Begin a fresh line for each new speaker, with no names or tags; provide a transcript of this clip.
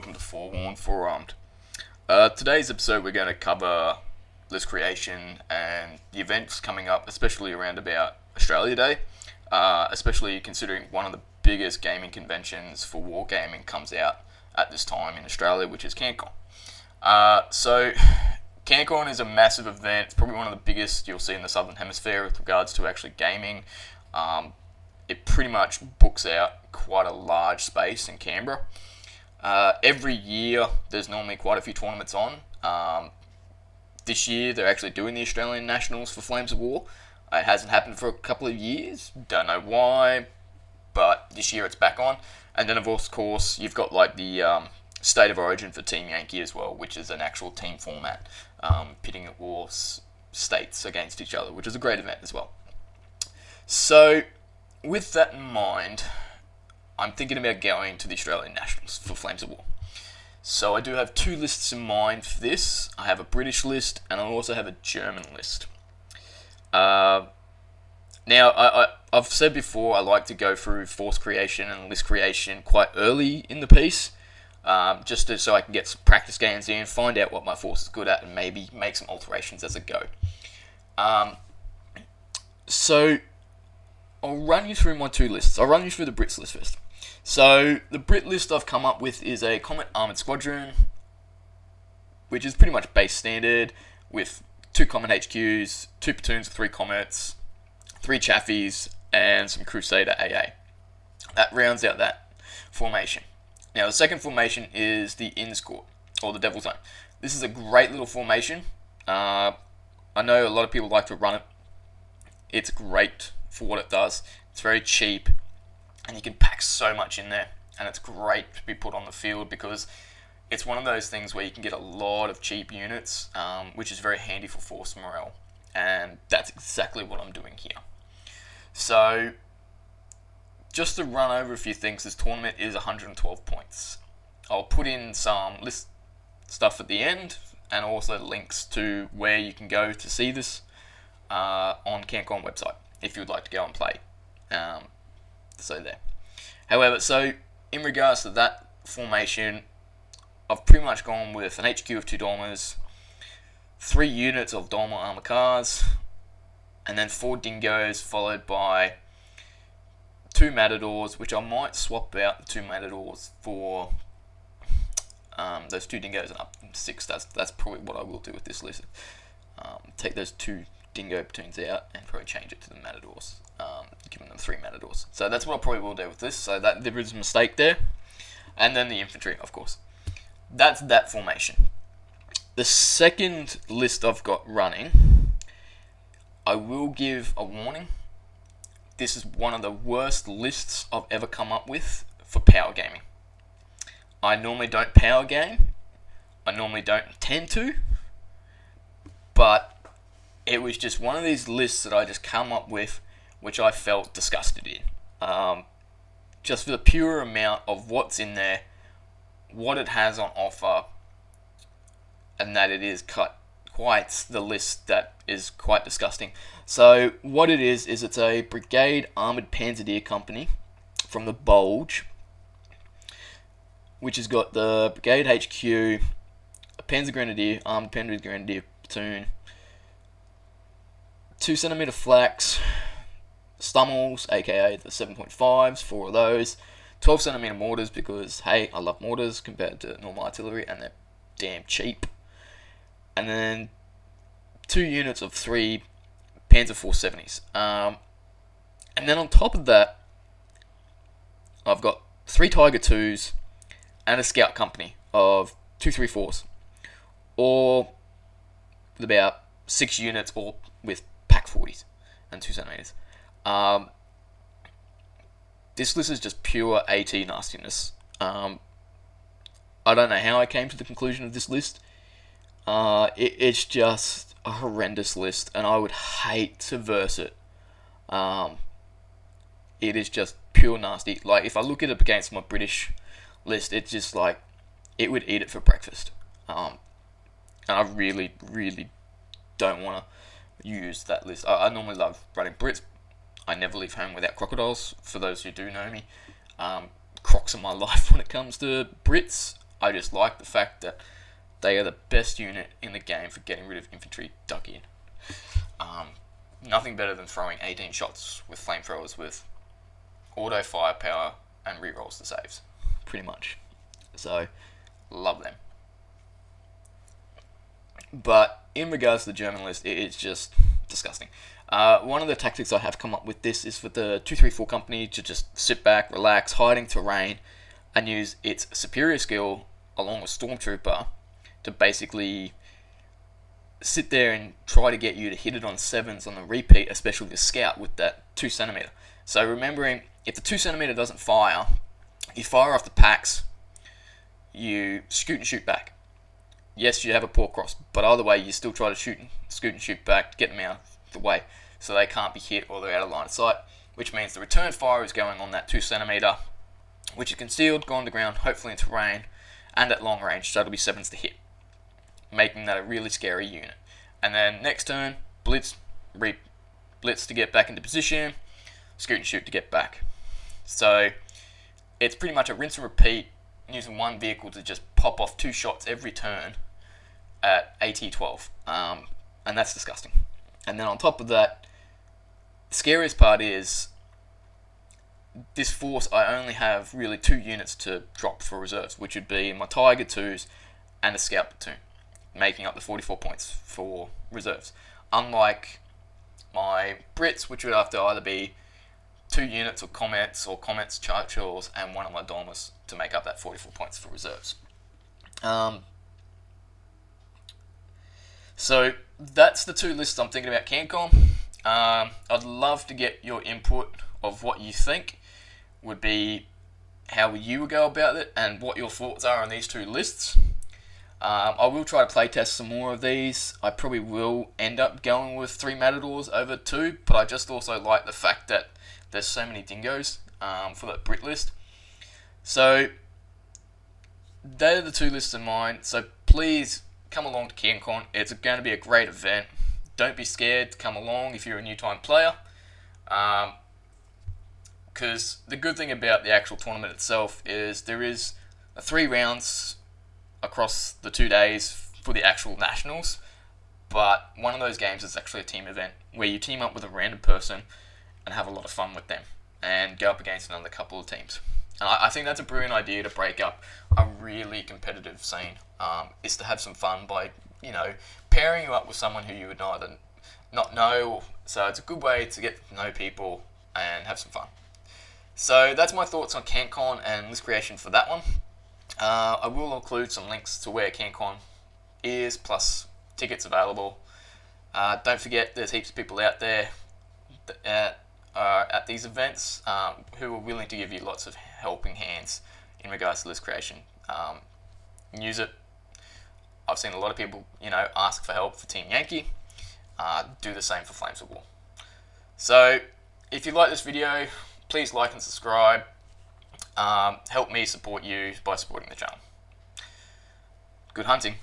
welcome to Forewarned, Forearmed. Today's episode we're going to cover list creation and the events coming up, especially around about Australia Day, especially considering one of the biggest gaming conventions for wargaming comes out at this time in Australia, which is Cancon. So Cancon is a massive event. It's probably one of the biggest you'll see in the Southern Hemisphere with regards to actually gaming. It pretty much books out quite a large space in Canberra. Every year there's normally quite a few tournaments on. This year they're actually doing the Australian Nationals for Flames of War. It hasn't happened for a couple of years, don't know why, but this year it's back on. And then of course you've got like the State of Origin for Team Yankee as well, which is an actual team format, pitting at war states against each other, which is a great event as well. So with that in mind, I'm thinking about going to the Australian Nationals for Flames of War. So I do have two lists in mind for this. I have a British list and I also have a German list. Now, I've said before I like to go through force creation and list creation quite early in the piece, just so I can get some practice games in, find out what my force is good at, and maybe make some alterations as I go. So I'll run you through my two lists. I'll run you through the Brits list first. So the Brit list I've come up with is a Comet Armoured Squadron, which is pretty much base standard, with 2 Comet HQs, 2 platoons of 3 Comets, 3 Chaffies, and some Crusader AA. That rounds out that formation. Now the second formation is the Inscourt, or the Devil's Zone. This is a great little formation. I know a lot of people like to run it. It's great for what it does. It's very cheap, and you can pack so much in there, and it's great to be put on the field because it's one of those things where you can get a lot of cheap units, which is very handy for force morale, and that's exactly what I'm doing here. So just to run over a few things, this tournament is 112 points. I'll put in some list stuff at the end and also links to where you can go to see this on Cancon website if you'd like to go and play. So there. However, so in regards to that formation, I've pretty much gone with an HQ of 2 Dolmers, 3 units of Dolmer armor cars, and then 4 Dingoes, followed by 2 Matadors, which I might swap out the 2 Matadors for those 2 Dingoes and up 6. That's probably what I will do with this list. Take those 2 Dingo platoons out and probably change it to the Matadors, giving them 3 Matadors. So that's what I probably will do with this. So that there is a mistake there. And then the infantry, of course. That's that formation. The second list I've got running, I will give a warning. This is one of the worst lists I've ever come up with for power gaming. I normally don't power game. I normally don't intend to. But it was just one of these lists that I just come up with, which I felt disgusted in. Just for the pure amount of what's in there, what it has on offer, and that it is quite the list that is quite disgusting. So what it is it's a Brigade Armoured Panzerdier Company from the Bulge, which has got the Brigade HQ, a Panzer Grenadier, Armoured Panzer Grenadier platoon, 2 cm flaks, Stummels, aka the 7.5s, 4 of those, 12 cm mortars because, hey, I love mortars compared to normal artillery and they're damn cheap. And then 2 units of 3 Panzer 470s. And then on top of that, I've got 3 Tiger 2s and a Scout Company of 234s. All with about 6 units, all with pack 40s and 2 centimeters. This list is just pure AT nastiness. I don't know how I came to the conclusion of this list. It's just a horrendous list, and I would hate to verse it. It is just pure nasty. Like, if I look at it against my British list, it's just like, it would eat it for breakfast. And I really, really don't want to use that list. I normally love running Brits. I never leave home without crocodiles, for those who do know me. Crocs are my life when it comes to Brits. I just like the fact that they are the best unit in the game for getting rid of infantry duck in. Nothing better than throwing 18 shots with flamethrowers with auto firepower and rerolls the saves, pretty much. So, love them. But in regards to the German list, it's just disgusting. One of the tactics I have come up with this is for the 234 company to just sit back, relax, hiding terrain, and use its superior skill along with Stormtrooper to basically sit there and try to get you to hit it on 7s on the repeat, especially the scout with that 2cm. So remembering, if the 2cm doesn't fire, you fire off the packs, you scoot and shoot back. Yes, you have a poor cross, but either way, you still try to scoot and shoot back to get them out of the way so they can't be hit or they're out of line of sight, which means the return fire is going on that 2cm, which is concealed, gone to ground, hopefully in terrain, and at long range, so it'll be 7s to hit, making that a really scary unit. And then next turn, blitz to get back into position, scoot and shoot to get back. So it's pretty much a rinse and repeat, using one vehicle to just pop off 2 shots every turn at AT-12, and that's disgusting. And then on top of that, the scariest part is this force, I only have really 2 units to drop for reserves, which would be my Tiger 2s and a Scout platoon, making up the 44 points for reserves. Unlike my Brits, which would have to either be 2 units of Comets, Churchills, and one of my Dormers to make up that 44 points for reserves. So that's the 2 lists I'm thinking about Cancon. I'd love to get your input of what you think would be how you would go about it and what your thoughts are on these 2 lists. I will try to playtest some more of these. I probably will end up going with 3 Matadors over 2, but I just also like the fact that there's so many dingoes for that Brit list. So they're the 2 lists in mind. So please come along to Cancon. It's going to be a great event. Don't be scared to come along if you're a new time player. Because the good thing about the actual tournament itself is there is 3 rounds across the 2 days for the actual nationals, but one of those games is actually a team event where you team up with a random person and have a lot of fun with them and go up against another couple of teams. And I think that's a brilliant idea to break up a really competitive scene, is to have some fun by, pairing you up with someone who you would either not know. So it's a good way to get to know people and have some fun. So that's my thoughts on Cancon and list creation for that one. I will include some links to where Cancon is, plus tickets available. Don't forget, there's heaps of people out there at these events who are willing to give you lots of helping hands in regards to list creation. Use it. I've seen a lot of people, ask for help for Team Yankee. Do the same for Flames of War. So, if you like this video, please like and subscribe. Help me support you by supporting the channel. Good hunting.